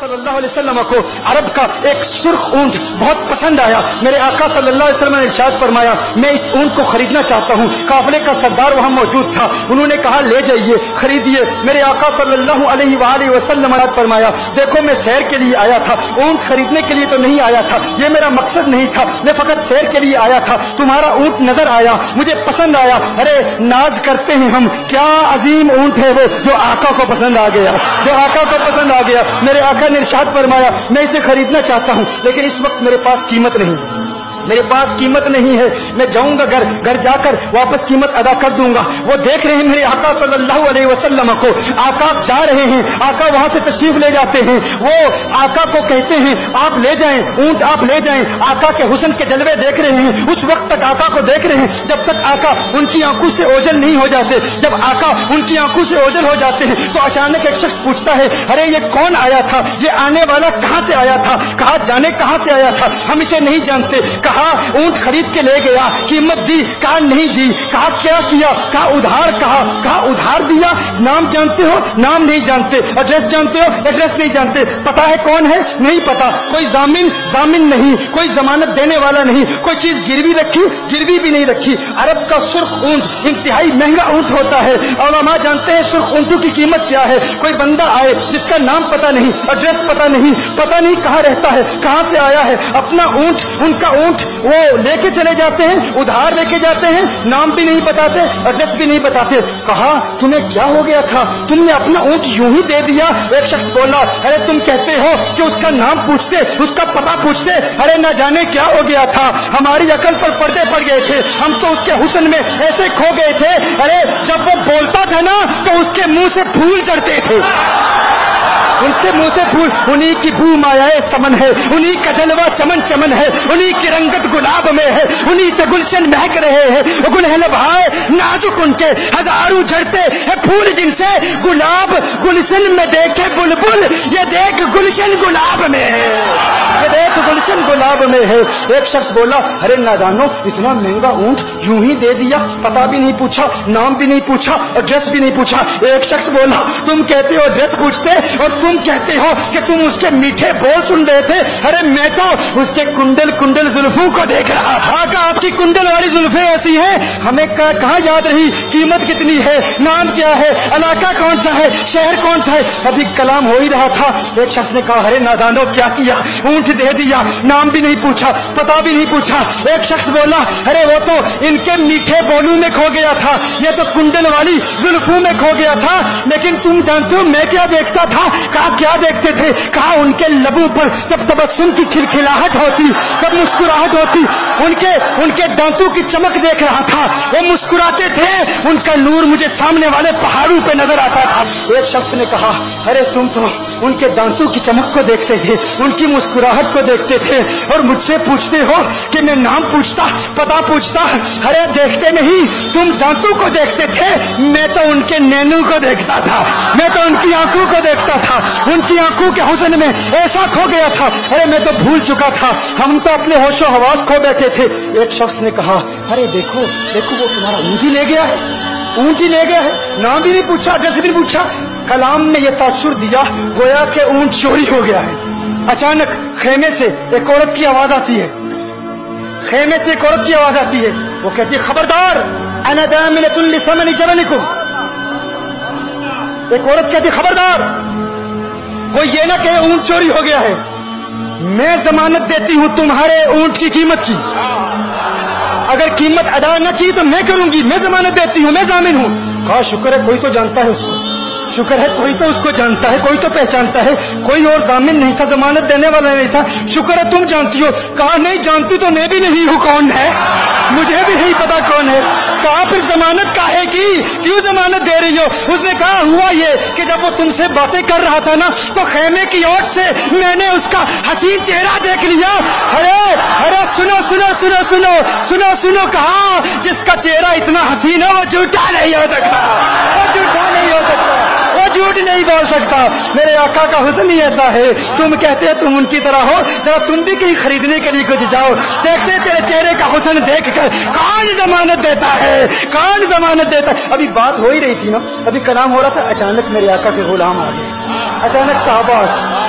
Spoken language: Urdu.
صلی اللہ علیہ وسلم کو عرب کا ایک سرخ اونٹ بہت پسند آیا. میرے آقا صلی اللہ علیہ وسلم نے ارشاد فرمایا میں اس اونٹ کو خریدنا چاہتا ہوں. قافلے کا سردار وہاں موجود تھا, انہوں نے کہا لے جائیے خریدیے. میرے آقا صلی اللہ علیہ وآلہ وسلم نے فرمایا دیکھو میں سیر کے لیے آیا تھا, اونٹ خریدنے کے لیے تو نہیں آیا تھا, یہ میرا مقصد نہیں تھا, میں فقط سیر کے لیے آیا تھا. تمہارا اونٹ نظر آیا, مجھے پسند آیا. ارے ناز کرتے ہیں ہم, کیا عظیم اونٹ ہے وہ جو آقا کو پسند آ گیا, جو آقا کو پسند آ گیا. میرے آقا نے ارشاد فرمایا میں اسے خریدنا چاہتا ہوں لیکن اس وقت میرے پاس قیمت نہیں, میرے پاس قیمت نہیں ہے. میں جاؤں گا گھر جا کر واپس قیمت ادا کر دوں گا. وہ دیکھ رہے ہیں میرے آقا صلی اللہ علیہ وسلم کو, آقا جا رہے ہیں, آقا وہاں سے تشریف لے جاتے ہیں. وہ آقا کو کہتے ہیں آپ لے جائیں اونٹ, آپ لے جائیں. آقا کے حسن کے جلوے دیکھ رہے ہیں, اس وقت تک آقا کو دیکھ رہے ہیں جب تک آقا ان کی آنکھوں سے اوجھل نہیں ہو جاتے. جب آقا ان کی آنکھوں سے اوجھل ہو جاتے ہیں تو اچانک ایک شخص پوچھتا ہے ارے یہ کون آیا تھا, یہ آنے والا کہاں سے آیا تھا, کہا جانے کہاں سے آیا تھا, ہم اسے نہیں جانتے. کہا اونٹ خرید کے لے گیا, قیمت دی, کہا نہیں دی. کہا کیا کیا, کہا ادھار, کہا ادھار دیا. نام جانتے ہو, نام نہیں جانتے. ایڈریس جانتے ہو, ایڈریس نہیں جانتے. پتا ہے کون ہے, نہیں پتا. کوئی ضامن نہیں, کوئی ضمانت دینے والا نہیں, کوئی چیز گروی رکھی, گروی بھی نہیں رکھی. عرب کا سرخ اونٹ انتہائی مہنگا اونٹ ہوتا ہے. علماء جانتے ہیں سرخ اونٹوں کی قیمت کیا ہے. کوئی بندہ آئے جس کا نام پتا نہیں, ایڈریس پتا نہیں کہاں رہتا ہے, کہاں سے آیا ہے, اپنا اونٹ, ان کا اونٹ وہ لے کے چلے جاتے ہیں, ادھار لے کے جاتے ہیں, نام بھی نہیں بتاتے, ایڈریس بھی نہیں بتاتے. کہا تمہیں کیا ہو گیا تھا, تم نے اپنا اونٹ یوں ہی دے دیا. ایک شخص بولا ارے تم کہتے ہو کہ اس کا نام پوچھتے, اس کا پتہ پوچھتے, ارے نہ جانے کیا ہو گیا تھا, ہماری عقل پر پردے پڑ گئے تھے, ہم تو اس کے حسن میں ایسے کھو گئے تھے. ارے جب وہ بولتا تھا نا تو اس کے منہ سے پھول چڑھتے تھے, ان سے منہ سے پھول. انہی کی بو مایائے سمن ہے, انہی کا جلوہ چمن چمن ہے, انہی کی رنگت گلاب میں ہے, انہی سے گلشن مہک رہے ہیں. گنہ لبھائے نازک ان کے ہزاروں جھڑتے ہیں پھول, جن سے گلاب گلشن میں دیکھے بلبل, یہ دیکھ گلشن گلاب میں ہے, یہ دیکھ گلشن گلاب میں ہے. ایک شخص بولا ارے نادانو اتنا مہنگا اونٹ یوں ہی دے دیا, پتہ بھی نہیں پوچھا, نام بھی نہیں پوچھا, ایڈریس بھی نہیں پوچھا. ایک شخص بولا تم کہتے ہو ایڈریس پوچھتے اور تم کہتے ہو کہ تم اس کے میٹھے بول سن رہے تھے. ارے میں تو اس کے کنڈل زلفوں کو دیکھ رہا تھا. کہ آپ کی کنڈل والی زلفیں ایسی ہیں, ہمیں کہاں یاد رہی قیمت کتنی ہے, نام کیا ہے, علاقہ کون سا ہے, شہر کون سا ہے. ابھی کلام ہو ہی رہا تھا. ایک شخص نے کہا ارے نادانو کیا کیا, اونٹ دے دیا, نام بھی نہیں پوچھا, پتہ بھی نہیں پوچھا. ایک شخص بولا ارے وہ تو ان کے میٹھے بولوں میں کھو گیا تھا, یہ تو کنڈل والی زلفوں میں کھو گیا تھا. لیکن تم جانتے ہو میں کیا دیکھتا تھا. کہا کیا دیکھتے تھے, کہا ان کے لبوں پر جب تبسم کی کھلکھلاہٹ ہوتی, جب مسکراہٹ ہوتی, ان کے دانتوں کی چمک دیکھ رہا تھا. وہ مسکراتے تھے, ان کا نور مجھے سامنے والے پہاڑوں پہ نظر آتا تھا. ایک شخص نے کہا ارے تم تو ان کے دانتوں کی چمک کو دیکھتے تھے, ان کی مسکراہٹ کو دیکھتے تھے, اور مجھ سے پوچھتے ہو کہ میں نام پوچھتا, پتہ پوچھتا. ارے دیکھتے نہیں, تم دانتوں کو دیکھتے تھے, میں تو ان کے نینوں کو دیکھتا تھا, میں تو ان کی آنکھوں کو دیکھتا تھا, ان کی آنکھوں کے حسن میں ایسا کھو گیا تھا. ارے میں تو بھول چکا تھا, ہم تو اپنے ہوش و حواس کھو بیٹھے تھے. ایک شخص نے کہا ارے دیکھو وہ تمہارا اونٹ ہی لے گیا ہے, اونٹ ہی لے گیا ہے, نام بھی نہیں پوچھا, ایڈریس بھی نہیں پوچھا. کلام نے یہ تاثر دیا گویا کہ اونٹ چوری ہو گیا ہے. اچانک خیمے سے ایک عورت کی آواز آتی ہے, خیمے سے ایک عورت کی آواز آتی ہے. وہ کہتی ہے خبردار انا دامنۃ لثمن جبلکم. ایک عورت کہتی ہے خبردار, کوئی یہ نہ کہے اونٹ چوری ہو گیا ہے, میں ضمانت دیتی ہوں تمہارے اونٹ کی قیمت کی. اگر قیمت ادا نہ کی تو میں کروں گی, میں ضمانت دیتی ہوں, میں ضامن ہوں. کہا شکر ہے کوئی تو جانتا ہے اس کو, شکر ہے کوئی تو اس کو جانتا ہے, کوئی تو پہچانتا ہے. کوئی اور ضامن نہیں تھا, ضمانت دینے والا نہیں تھا. شکر ہے تم جانتی ہو. کہا نہیں جانتی تو میں بھی نہیں ہوں, کون ہے مجھے بھی نہیں پتا کون ہے. کہا پھر ضمانت کاہے کی, کیوں ضمانت دے رہی ہو. اس نے کہا ہوا یہ کہ جب وہ تم سے باتیں کر رہا تھا نا تو خیمے کی اوٹ سے میں نے اس کا حسین چہرہ دیکھ لیا. ارے سنو سنو سنو سنو سنو سنو, کہا جس کا چہرہ اتنا حسین ہے وہ جھوٹا نہیں ہو سکتا, وہ جھوٹا نہیں ہو سکتا, وہ جھوٹ نہیں بول سکتا. میرے آقا کا حسن ہی ایسا ہے. تم کہتے تم ان کی طرح ہو, ذرا تم بھی کہیں خریدنے کے لیے کچھ جاؤ, دیکھتے تیرے چہرے کا حسن دیکھ کر کون ضمانت دیتا ہے, کون ضمانت دیتا ہے. ابھی بات ہو ہی رہی تھی نا, ابھی کلام ہو رہا تھا, اچانک میرے آقا کے غلام آ گئے, اچانک صحابہ